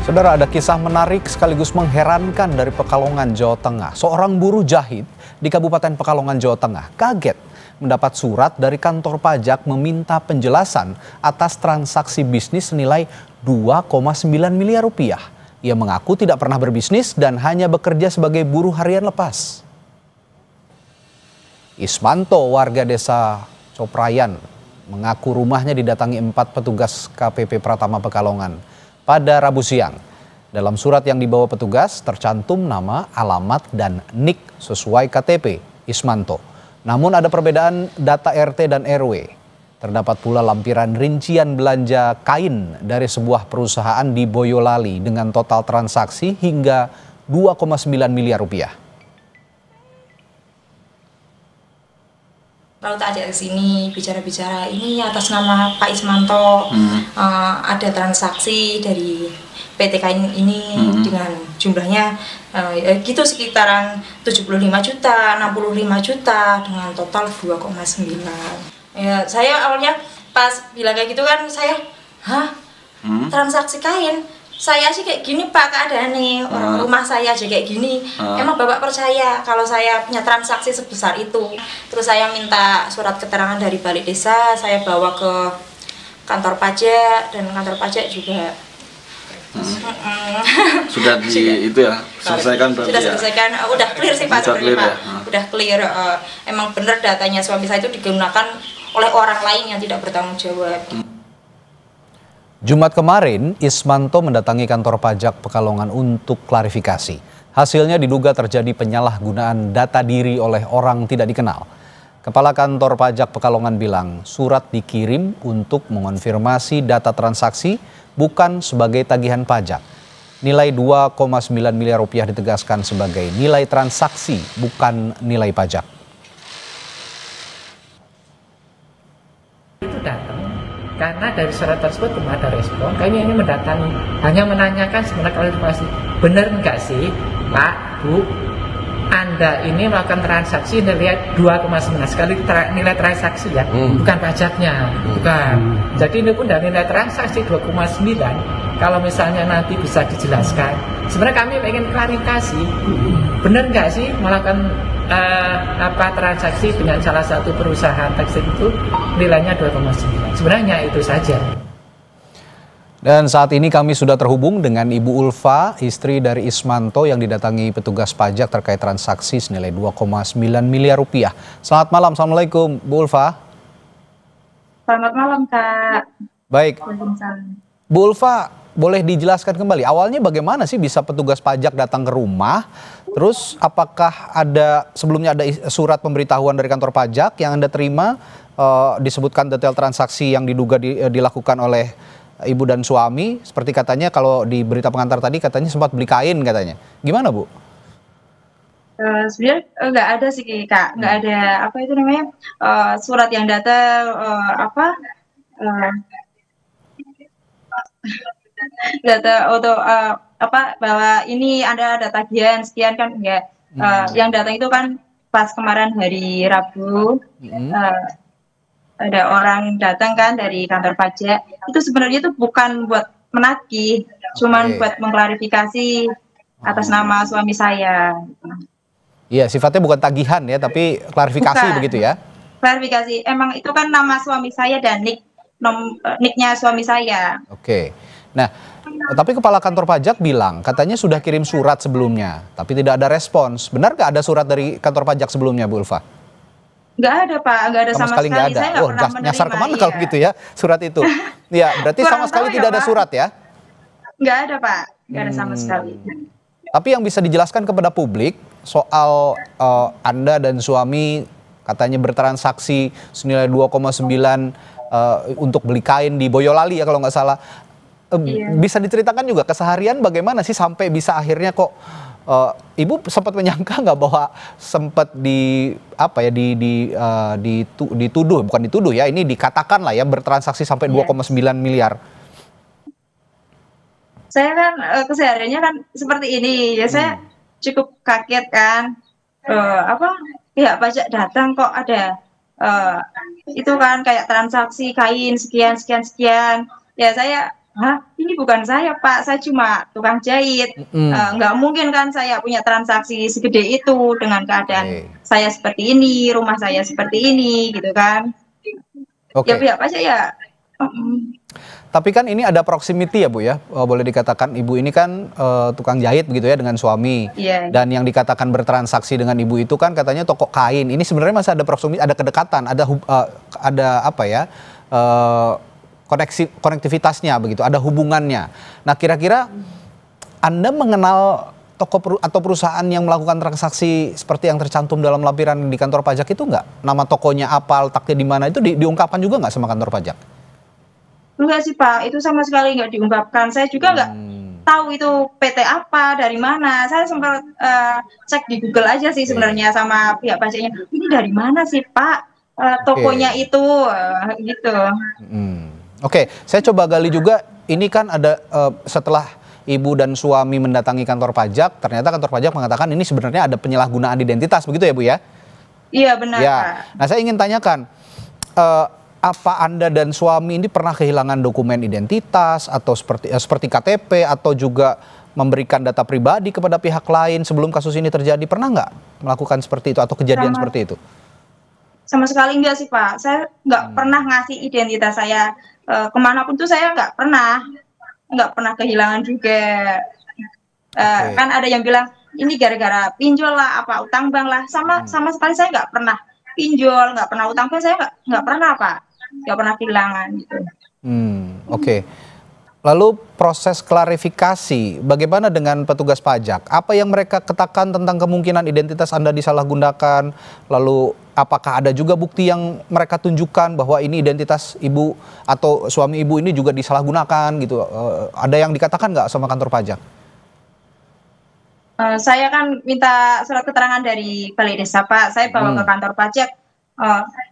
Saudara, ada kisah menarik sekaligus mengherankan dari Pekalongan, Jawa Tengah. Seorang buruh jahit di Kabupaten Pekalongan, Jawa Tengah kaget mendapat surat dari kantor pajak meminta penjelasan atas transaksi bisnis senilai 2,9 miliar rupiah. Ia mengaku tidak pernah berbisnis dan hanya bekerja sebagai buruh harian lepas. Ismanto, warga desa Coprayan, mengaku rumahnya didatangi 4 petugas KPP Pratama Pekalongan pada Rabu siang. Dalam surat yang dibawa petugas tercantum nama, alamat, dan NIK sesuai KTP Ismanto. Namun ada perbedaan data RT dan RW. Terdapat pula lampiran rincian belanja kain dari sebuah perusahaan di Boyolali dengan total transaksi hingga 2,9 miliar rupiah. Lalu tak ada sini bicara-bicara ini atas nama Pak Ismanto, ada transaksi dari PT Kain ini dengan jumlahnya gitu sekitaran 75 juta, 65 juta dengan total 2,9. Ya, saya awalnya pas bilang kayak gitu kan saya, transaksi kain? Saya sih kayak gini Pak keadaannya, orang rumah saya aja kayak gini. Emang Bapak percaya kalau saya punya transaksi sebesar itu? Terus saya minta surat keterangan dari balik desa, saya bawa ke kantor pajak, dan kantor pajak juga sudah itu ya, selesaikan berarti. Sudah selesaikan, udah clear sih Pak sebenarnya Pak. Udah clear, emang benar datanya suami saya itu digunakan oleh orang lain yang tidak bertanggung jawab. Jumat kemarin, Ismanto mendatangi kantor pajak Pekalongan untuk klarifikasi. Hasilnya diduga terjadi penyalahgunaan data diri oleh orang tidak dikenal. Kepala kantor pajak Pekalongan bilang surat dikirim untuk mengonfirmasi data transaksi bukan sebagai tagihan pajak. Nilai 2,9 miliar rupiah ditegaskan sebagai nilai transaksi, bukan nilai pajak. Itu datang karena dari surat tersebut belum ada respon. Kami ini mendatangi, hanya menanyakan sebenarnya klarifikasi, benar enggak sih Pak, Bu, Anda ini melakukan transaksi nilai 2,9 sekali nilai transaksi ya, bukan pajaknya, bukan. Jadi ini pun dari nilai transaksi 2,9. Kalau misalnya nanti bisa dijelaskan, sebenarnya kami ingin klarifikasi, benar nggak sih melakukan transaksi dengan salah satu perusahaan tekstil itu nilainya 2,9. Sebenarnya itu saja. Dan saat ini kami sudah terhubung dengan Ibu Ulfa, istri dari Ismanto yang didatangi petugas pajak terkait transaksi senilai 2,9 miliar rupiah. Selamat malam, Assalamualaikum Bu Ulfa. Selamat malam Kak. Baik, Bu Ulfa, boleh dijelaskan kembali awalnya bagaimana sih bisa petugas pajak datang ke rumah? Terus apakah sebelumnya ada surat pemberitahuan dari kantor pajak yang Anda terima, disebutkan detail transaksi yang diduga dilakukan oleh Ibu dan suami, seperti katanya kalau di berita pengantar tadi katanya sempat beli kain katanya. Gimana Bu? Sebenarnya nggak ada sih Kak, nggak ada apa itu namanya surat yang datang data untuk bahwa ini ada tagihan sekian kan enggak. Yang datang itu kan pas kemarin hari Rabu. Ada orang datang kan dari kantor pajak, itu sebenarnya itu bukan buat menagih, cuman buat mengklarifikasi atas nama suami saya. Iya, sifatnya bukan tagihan ya, tapi klarifikasi begitu ya? Klarifikasi, emang itu kan nama suami saya dan NIK-nya suami saya. Oke, nah tapi kepala kantor pajak bilang katanya sudah kirim surat sebelumnya, tapi tidak ada respons. Benar nggak ada surat dari kantor pajak sebelumnya Bu Ulfa? Nggak ada Pak, nggak ada sama sekali. Nggak ada. Saya nggak pernah menerima. Nyasar kemana kalau gitu ya surat itu? Ya berarti sama sekali tidak ada surat ya? Nggak ada Pak, nggak ada sama sekali. Tapi yang bisa dijelaskan kepada publik soal Anda dan suami katanya bertransaksi senilai 2,9 untuk beli kain di Boyolali ya kalau nggak salah. Bisa diceritakan juga keseharian bagaimana sih sampai bisa akhirnya kok Ibu sempat menyangka nggak bahwa sempat dituduh, bukan dituduh ya, ini dikatakan lah ya bertransaksi sampai 2,9 miliar. Saya kan kesehariannya kan seperti ini ya, saya cukup kaget kan, pihak pajak datang kok ada itu kan kayak transaksi kain sekian sekian sekian. Ya saya Hah, ini bukan saya Pak, saya cuma tukang jahit. Nggak mungkin kan saya punya transaksi segede itu dengan keadaan Oke. saya seperti ini, rumah saya seperti ini, gitu kan. Ya Oke. pihak pajak ya. mm, Tapi kan ini ada proximity ya Bu ya, boleh dikatakan Ibu ini kan tukang jahit begitu ya dengan suami. Iya. Dan yang dikatakan bertransaksi dengan Ibu itu kan katanya toko kain. Ini sebenarnya masih ada proximity, ada kedekatan, ada apa ya, konektivitasnya begitu, ada hubungannya. Nah kira-kira Anda mengenal toko atau perusahaan yang melakukan transaksi seperti yang tercantum dalam lampiran di kantor pajak itu nggak? Nama tokonya apa, letaknya di mana, itu diungkapkan juga nggak sama kantor pajak? Enggak sih Pak, itu sama sekali nggak diungkapkan. Saya juga nggak tahu itu PT apa, dari mana. Saya sempat cek di Google aja sih sebenarnya sama pihak pajaknya. Ini dari mana sih Pak? Tokonya itu, gitu. Oke, saya coba gali juga. Ini kan ada setelah Ibu dan suami mendatangi kantor pajak, ternyata kantor pajak mengatakan ini sebenarnya ada penyalahgunaan identitas, begitu ya Bu ya? Iya benar Ya. Pak. Nah saya ingin tanyakan, apa Anda dan suami ini pernah kehilangan dokumen identitas atau seperti KTP atau juga memberikan data pribadi kepada pihak lain sebelum kasus ini terjadi? Pernah nggak melakukan seperti itu atau kejadian seperti itu? Sama sekali enggak sih Pak. Saya nggak pernah ngasih identitas saya kemanapun tuh, saya nggak pernah kehilangan juga. Kan ada yang bilang ini gara-gara pinjol lah, apa utang bank lah. Sama sekali saya nggak pernah pinjol, nggak pernah utang bank, saya nggak pernah Pak, nggak pernah kehilangan gitu. Oke. Lalu proses klarifikasi, bagaimana dengan petugas pajak? Apa yang mereka katakan tentang kemungkinan identitas Anda disalahgunakan? Lalu apakah ada juga bukti yang mereka tunjukkan bahwa ini identitas Ibu atau suami Ibu ini juga disalahgunakan gitu? Ada yang dikatakan nggak sama kantor pajak? Saya kan minta surat keterangan dari Balai Desa Pak, saya bawa ke kantor pajak.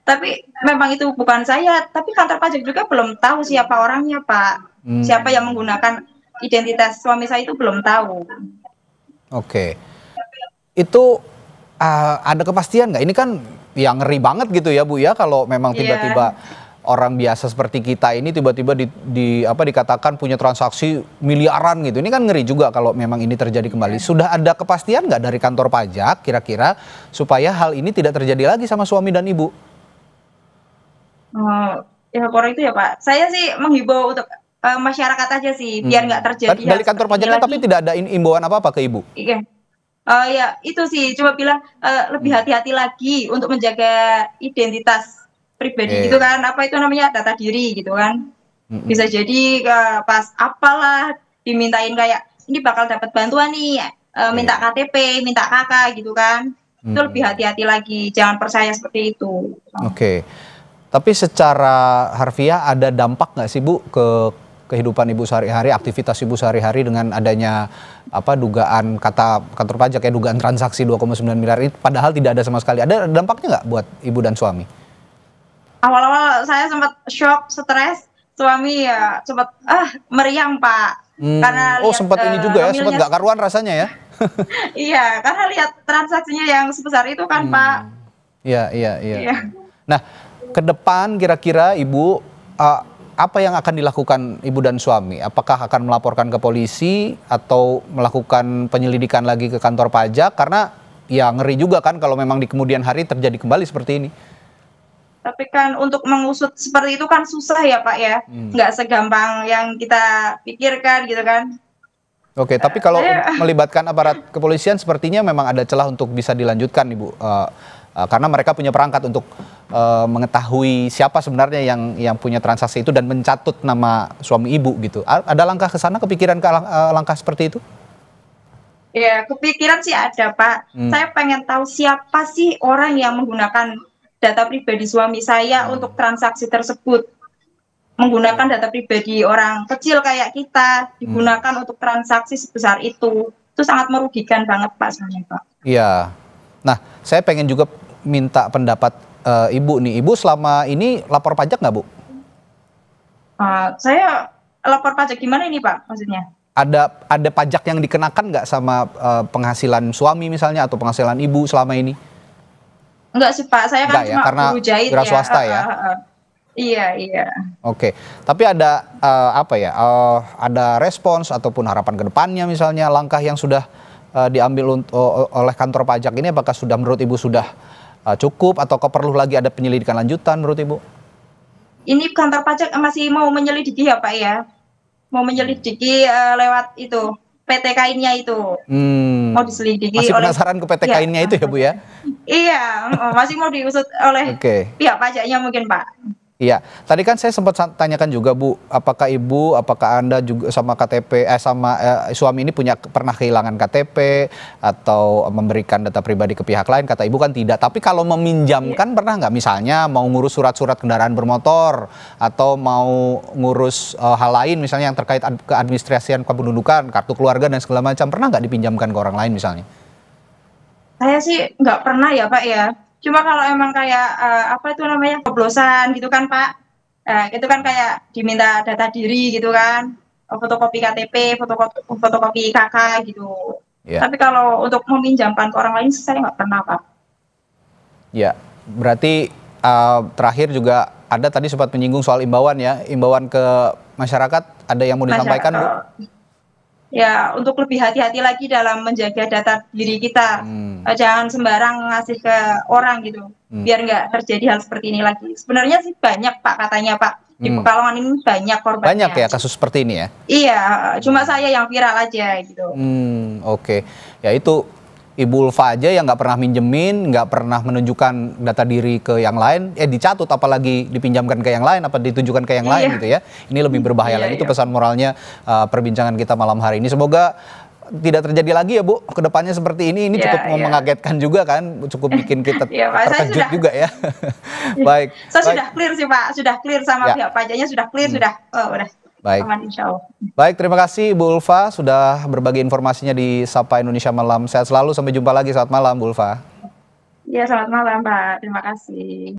Tapi memang itu bukan saya, tapi kantor pajak juga belum tahu siapa orangnya Pak. Siapa yang menggunakan identitas suami saya itu belum tahu. Oke. Itu ada kepastian nggak? Ini kan yang ngeri banget gitu ya Bu ya, kalau memang tiba-tiba orang biasa seperti kita ini tiba-tiba dikatakan punya transaksi miliaran gitu. Ini kan ngeri juga kalau memang ini terjadi kembali. Sudah ada kepastian nggak dari kantor pajak kira-kira supaya hal ini tidak terjadi lagi sama suami dan Ibu? Ya kalau itu ya Pak, saya sih menghimbau untuk masyarakat aja sih, biar nggak terjadi. Dari kantor pajaknya tapi tidak ada imbauan apa-apa ke Ibu? Iya. Ya itu sih, coba bilang lebih hati-hati lagi untuk menjaga identitas pribadi gitu kan, apa itu namanya, data diri gitu kan. Bisa jadi pas apalah dimintain kayak ini bakal dapat bantuan nih, minta KTP, minta KK gitu kan. Itu lebih hati-hati lagi, jangan percaya seperti itu. Oke. Tapi secara harfiah ada dampak nggak sih Bu ke kehidupan Ibu sehari-hari, aktivitas Ibu sehari-hari dengan adanya dugaan, kata kantor pajak ya, dugaan transaksi 2,9 miliar ini padahal tidak ada sama sekali. Ada dampaknya nggak buat Ibu dan suami? Awal-awal saya sempat shock, stres, suami ya sempat meriang Pak. Karena sempat ini juga ya, sempat nggak karuan rasanya ya? Iya, karena lihat transaksinya yang sebesar itu kan Pak. Iya. Nah, ke depan kira-kira Ibu apa yang akan dilakukan Ibu dan suami? Apakah akan melaporkan ke polisi atau melakukan penyelidikan lagi ke kantor pajak? Karena ya ngeri juga kan kalau memang di kemudian hari terjadi kembali seperti ini. Tapi kan untuk mengusut seperti itu kan susah ya Pak ya. Nggak segampang yang kita pikirkan gitu kan. Oke, tapi kalau melibatkan aparat kepolisian sepertinya memang ada celah untuk bisa dilanjutkan Ibu. Karena mereka punya perangkat untuk mengetahui siapa sebenarnya yang punya transaksi itu dan mencatut nama suami Ibu gitu. Ada langkah ke sana, kepikiran ke langkah seperti itu? Ya, kepikiran sih ada Pak. Saya pengen tahu siapa sih orang yang menggunakan data pribadi suami saya untuk transaksi tersebut. Menggunakan data pribadi orang kecil kayak kita digunakan untuk transaksi sebesar itu sangat merugikan banget Pak sebenarnya Pak. Iya. Nah, saya pengen juga minta pendapat Ibu nih. Ibu selama ini lapor pajak nggak Bu? Saya lapor pajak gimana ini Pak maksudnya? Ada pajak yang dikenakan nggak sama penghasilan suami misalnya atau penghasilan Ibu selama ini? Enggak sih Pak, saya kan cuma karena guru jahit wira swasta ya. Iya, iya. Oke, tapi ada apa ya? Ada respons ataupun harapan ke depannya misalnya langkah yang sudah diambil oleh kantor pajak ini apakah sudah menurut Ibu sudah cukup atau perlu lagi ada penyelidikan lanjutan menurut Ibu? Ini kantor pajak masih mau menyelidiki ya Pak ya? Mau menyelidiki lewat itu PTK-nya itu. Mau diselidiki Masih oleh penasaran ke PTK-nya itu ya Bu ya? Iya, masih mau diusut oleh pihak pajaknya mungkin Pak. Iya, tadi kan saya sempat tanyakan juga Bu, apakah Ibu, apakah Anda juga sama KTP, suami ini pernah kehilangan KTP atau memberikan data pribadi ke pihak lain? Kata Ibu kan tidak. Tapi kalau meminjamkan pernah nggak? Misalnya mau ngurus surat-surat kendaraan bermotor atau mau ngurus hal lain, misalnya yang terkait keadministrasian kependudukan, kartu keluarga dan segala macam, pernah nggak dipinjamkan ke orang lain misalnya? Saya sih nggak pernah ya Pak ya. Cuma kalau emang kayak apa itu namanya coblosan gitu kan Pak, itu kan kayak diminta data diri gitu kan, fotokopi KTP, fotokopi KK gitu. Tapi kalau untuk meminjamkan ke orang lain saya nggak pernah Pak. Ya, berarti terakhir juga ada tadi sempat menyinggung soal imbauan ya, imbauan ke masyarakat, ada yang mau disampaikan Bu? Ya, untuk lebih hati-hati lagi dalam menjaga data diri kita. Jangan sembarang ngasih ke orang gitu, biar nggak terjadi hal seperti ini lagi. Sebenarnya sih banyak Pak katanya Pak, di Pekalongan ini banyak korbannya. Banyak ya kasus seperti ini ya? Iya, cuma saya yang viral aja gitu. Oke. Ya itu Ibu Ulfa aja yang nggak pernah minjemin, nggak pernah menunjukkan data diri ke yang lain, dicatut apalagi dipinjamkan ke yang lain, apa ditunjukkan ke yang lain gitu ya. Ini lebih berbahaya lagi, itu pesan moralnya perbincangan kita malam hari ini. Semoga tidak terjadi lagi ya Bu, kedepannya seperti ini cukup mengagetkan juga kan, cukup bikin kita terkejut juga ya. Baik. Saya sudah clear sih Pak, sudah clear sama pihak pajaknya, sudah clear, sudah udah. Baik. Aman, insya Allah. Baik, terima kasih Bu Ulfa sudah berbagi informasinya di Sapa Indonesia Malam. Sehat selalu, sampai jumpa lagi. Selamat malam Bu Ulfa. Iya, selamat malam Pak. Terima kasih.